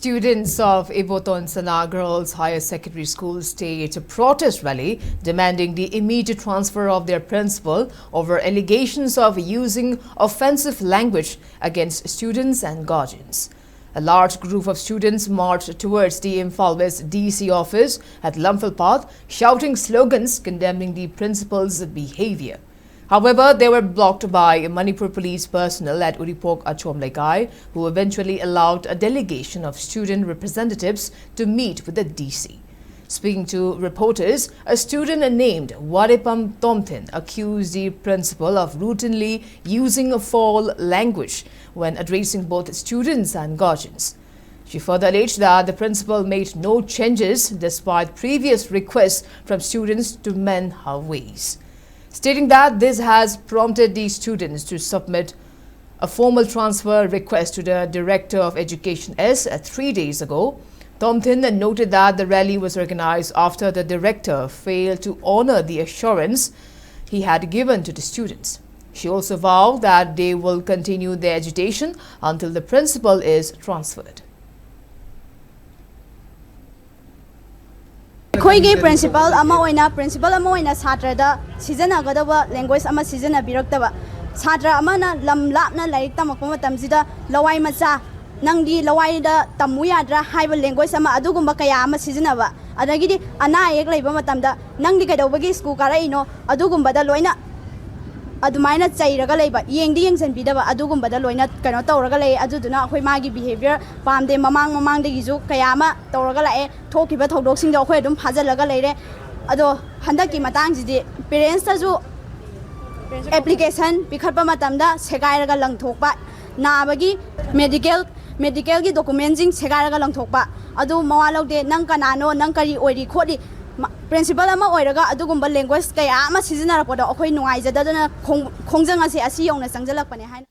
Students of Ibotonsana Girls Higher Secondary School staged a protest rally demanding the immediate transfer of their principal over allegations of using offensive language against students and guardians. A large group of students marched towards the Imphal West DC office at Lumphal Path, shouting slogans condemning the principal's behavior. However, they were blocked by Manipur police personnel at Uripok Achom Lekai, who eventually allowed a delegation of student representatives to meet with the DC. Speaking to reporters, a student named Warepam Tomthin accused the principal of routinely using foul language when addressing both students and guardians. She further alleged that the principal made no changes despite previous requests from students to mend her ways, stating that this has prompted the students to submit a formal transfer request to the Director of Education 3 days ago. Tomthin noted that the rally was organized after the director failed to honor the assurance he had given to the students. She also vowed that they will continue their agitation until the principal is transferred. Koigi principal ama satra da season agadaba language ama season abiraktaba satra amana lam lapna laik tamakpa matamsida lawai macha nangdi lawai da tamu yadra haiba language ama adugumba kaya ama season aba adagidi ana ek laiba matamda nangdi kaidobagi school karaino adugumba da loina adumaina chairaga leiba yengdi yengsan bidaba adugumba da loina kano tawraga lei aduduna akhoi magi behavior pamde mamang de gizu kayama tawraga lae thokiba thodok da akhoi adum phajalaga leire ado handaki matang ji parents ta ju application pikhatpa matamda segairaga langthokpa nabagi medical gi document jing segairaga langthokpa adu mawalaude nang kanano nang kari oiri khodi principal ama oiraga adugumba language kaya ama seasonara poda akhoi nuai jadadana khongjang ase asi yongna changjalak pane haina